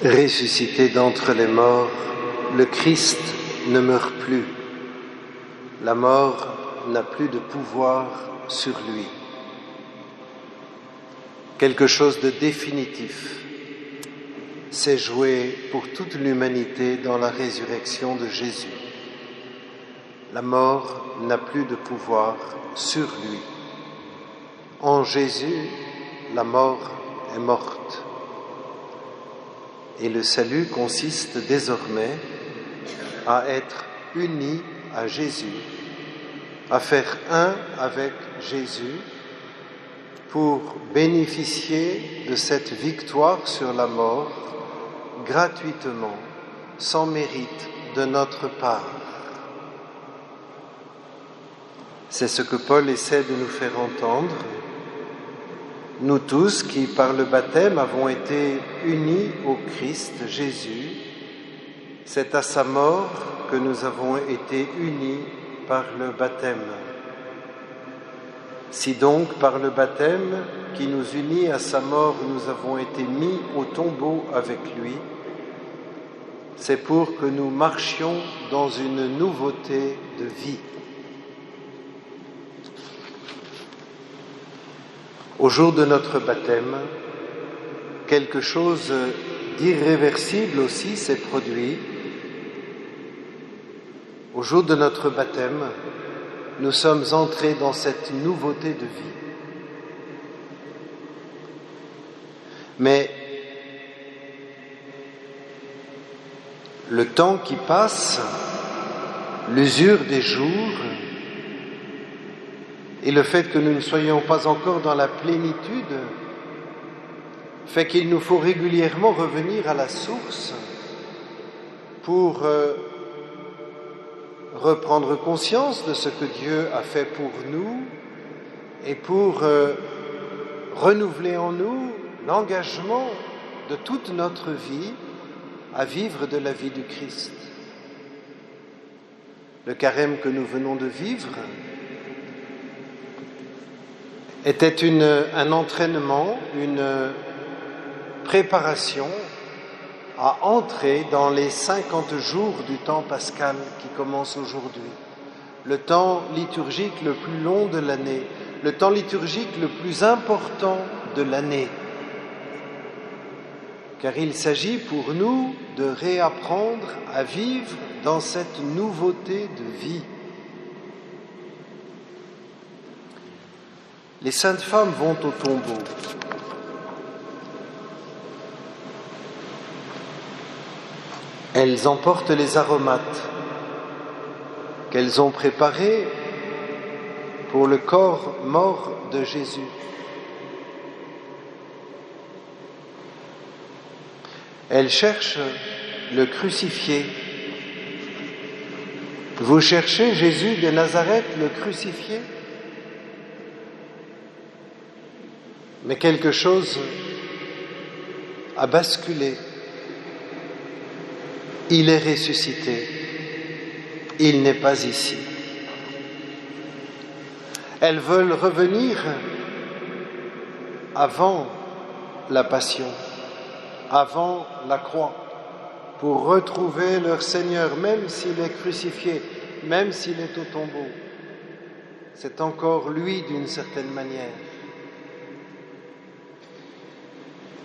Ressuscité d'entre les morts, le Christ ne meurt plus. La mort n'a plus de pouvoir sur lui. Quelque chose de définitif s'est joué pour toute l'humanité dans la résurrection de Jésus. La mort n'a plus de pouvoir sur lui. En Jésus, la mort est morte. Et le salut consiste désormais à être uni à Jésus, à faire un avec Jésus pour bénéficier de cette victoire sur la mort gratuitement, sans mérite de notre part. C'est ce que Paul essaie de nous faire entendre. Nous tous qui, par le baptême, avons été unis au Christ Jésus, c'est à sa mort que nous avons été unis par le baptême. Si donc, par le baptême qui nous unit à sa mort, nous avons été mis au tombeau avec lui, c'est pour que nous marchions dans une nouveauté de vie. Au jour de notre baptême, quelque chose d'irréversible aussi s'est produit. Au jour de notre baptême, nous sommes entrés dans cette nouveauté de vie. Mais le temps qui passe, l'usure des jours, et le fait que nous ne soyons pas encore dans la plénitude fait qu'il nous faut régulièrement revenir à la source pour reprendre conscience de ce que Dieu a fait pour nous et pour renouveler en nous l'engagement de toute notre vie à vivre de la vie du Christ. Le carême que nous venons de vivre était un entraînement, une préparation à entrer dans les 50 jours du temps pascal qui commence aujourd'hui. Le temps liturgique le plus long de l'année, le temps liturgique le plus important de l'année. Car il s'agit pour nous de réapprendre à vivre dans cette nouveauté de vie. Les saintes femmes vont au tombeau. Elles emportent les aromates qu'elles ont préparés pour le corps mort de Jésus. Elles cherchent le crucifié. Vous cherchez Jésus de Nazareth, le crucifié ? Mais quelque chose a basculé. Il est ressuscité. Il n'est pas ici. Elles veulent revenir avant la passion, avant la croix, pour retrouver leur Seigneur, même s'il est crucifié, même s'il est au tombeau. C'est encore lui d'une certaine manière.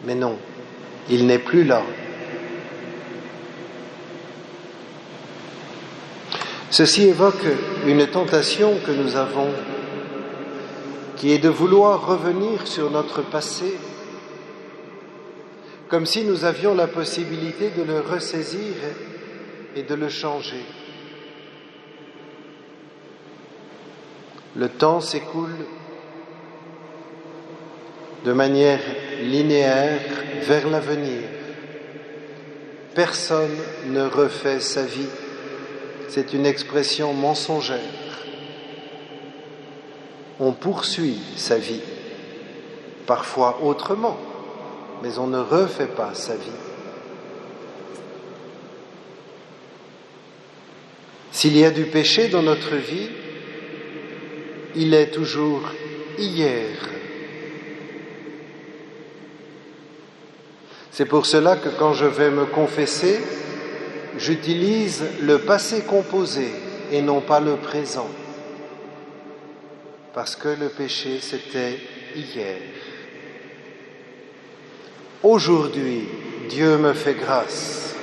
Mais non, il n'est plus là. Ceci évoque une tentation que nous avons, qui est de vouloir revenir sur notre passé, comme si nous avions la possibilité de le ressaisir et de le changer. Le temps s'écoule de manière linéaire vers l'avenir. Personne ne refait sa vie. C'est une expression mensongère. On poursuit sa vie, parfois autrement, mais on ne refait pas sa vie. S'il y a du péché dans notre vie, il est toujours hier. C'est pour cela que quand je vais me confesser, j'utilise le passé composé et non pas le présent. Parce que le péché, c'était hier. Aujourd'hui, Dieu me fait grâce.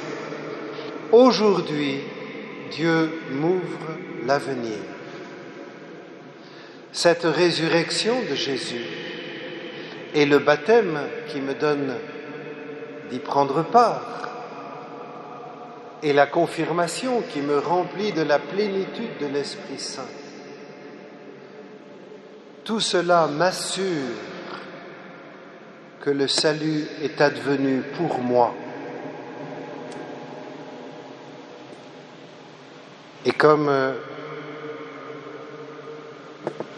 Aujourd'hui, Dieu m'ouvre l'avenir. Cette résurrection de Jésus et le baptême qui me donne d'y prendre part et la confirmation qui me remplit de la plénitude de l'Esprit Saint, tout cela m'assure que le salut est advenu pour moi. Et comme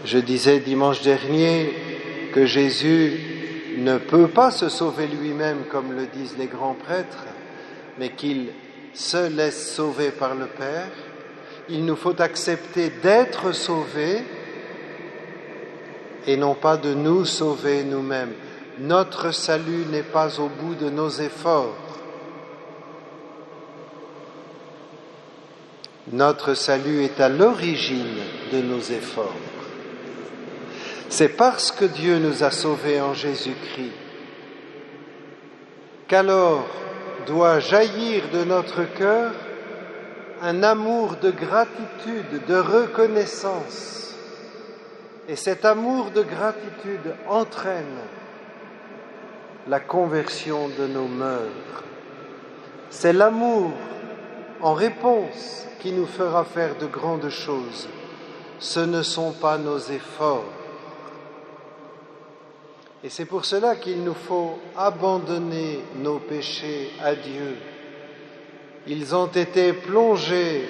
je disais dimanche dernier que Jésus ne peut pas se sauver lui-même comme le disent les grands prêtres, mais qu'il se laisse sauver par le Père, il nous faut accepter d'être sauvés et non pas de nous sauver nous-mêmes. Notre salut n'est pas au bout de nos efforts. Notre salut est à l'origine de nos efforts. C'est parce que Dieu nous a sauvés en Jésus-Christ qu'alors doit jaillir de notre cœur un amour de gratitude, de reconnaissance. Et cet amour de gratitude entraîne la conversion de nos mœurs. C'est l'amour en réponse qui nous fera faire de grandes choses. Ce ne sont pas nos efforts. Et c'est pour cela qu'il nous faut abandonner nos péchés à Dieu. Ils ont été plongés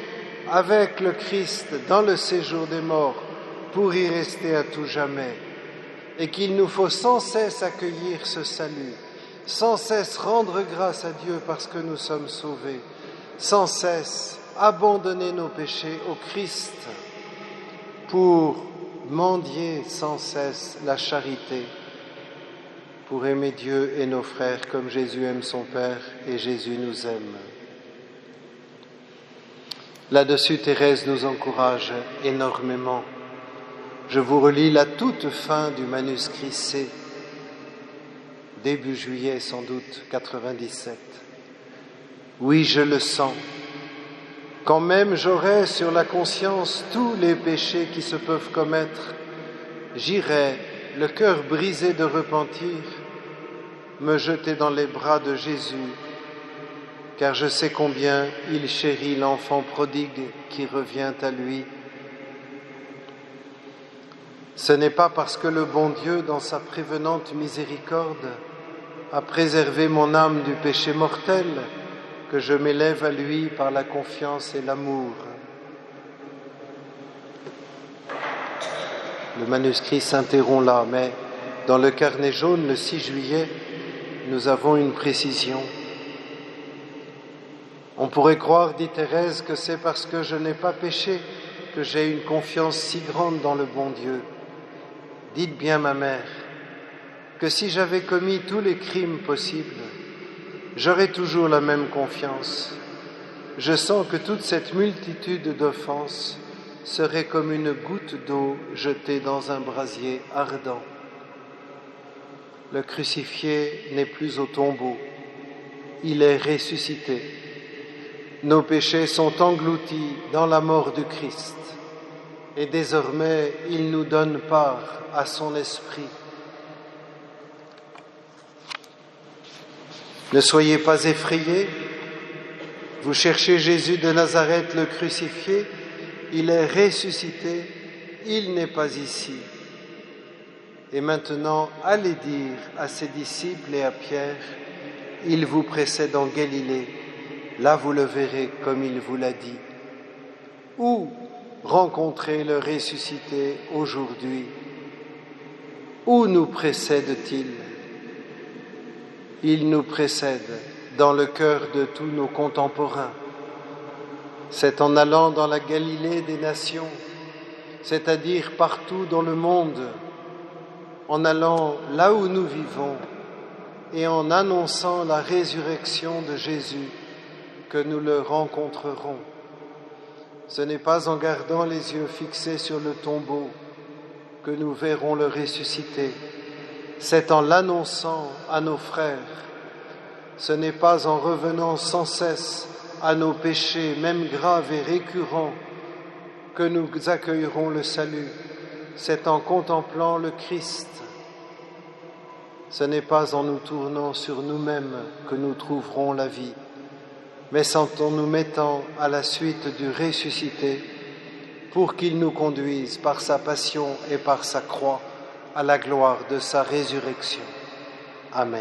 avec le Christ dans le séjour des morts pour y rester à tout jamais. Et qu'il nous faut sans cesse accueillir ce salut, sans cesse rendre grâce à Dieu parce que nous sommes sauvés, sans cesse abandonner nos péchés au Christ pour mendier sans cesse la charité, pour aimer Dieu et nos frères comme Jésus aime son Père et Jésus nous aime. Là-dessus, Thérèse nous encourage énormément. Je vous relis la toute fin du manuscrit C, début juillet sans doute 97. Oui, je le sens. Quand même j'aurai sur la conscience tous les péchés qui se peuvent commettre, j'irai, le cœur brisé de repentir, me jeter dans les bras de Jésus, car je sais combien il chérit l'enfant prodigue qui revient à lui. Ce n'est pas parce que le bon Dieu, dans sa prévenante miséricorde, a préservé mon âme du péché mortel que je m'élève à lui par la confiance et l'amour. Le manuscrit s'interrompt là, mais dans le carnet jaune, le 6 juillet, nous avons une précision. On pourrait croire, dit Thérèse, que c'est parce que je n'ai pas péché que j'ai une confiance si grande dans le bon Dieu. Dites bien, ma mère, que si j'avais commis tous les crimes possibles, j'aurais toujours la même confiance. Je sens que toute cette multitude d'offenses serait comme une goutte d'eau jetée dans un brasier ardent. Le crucifié n'est plus au tombeau, il est ressuscité. Nos péchés sont engloutis dans la mort du Christ et désormais il nous donne part à son esprit. Ne soyez pas effrayés, vous cherchez Jésus de Nazareth le crucifié, il est ressuscité, il n'est pas ici. Et maintenant, allez dire à ses disciples et à Pierre, il vous précède en Galilée, là vous le verrez comme il vous l'a dit. Où rencontrer le ressuscité aujourd'hui? Où nous précède-t-il? Il nous précède dans le cœur de tous nos contemporains. C'est en allant dans la Galilée des nations, c'est-à-dire partout dans le monde, en allant là où nous vivons, et en annonçant la résurrection de Jésus que nous le rencontrerons. Ce n'est pas en gardant les yeux fixés sur le tombeau que nous verrons le ressuscité. C'est en l'annonçant à nos frères. Ce n'est pas en revenant sans cesse à nos péchés, même graves et récurrents, que nous accueillerons le salut. C'est en contemplant le Christ. Ce n'est pas en nous tournant sur nous-mêmes que nous trouverons la vie, mais c'est en nous mettant à la suite du ressuscité pour qu'il nous conduise par sa passion et par sa croix à la gloire de sa résurrection. Amen.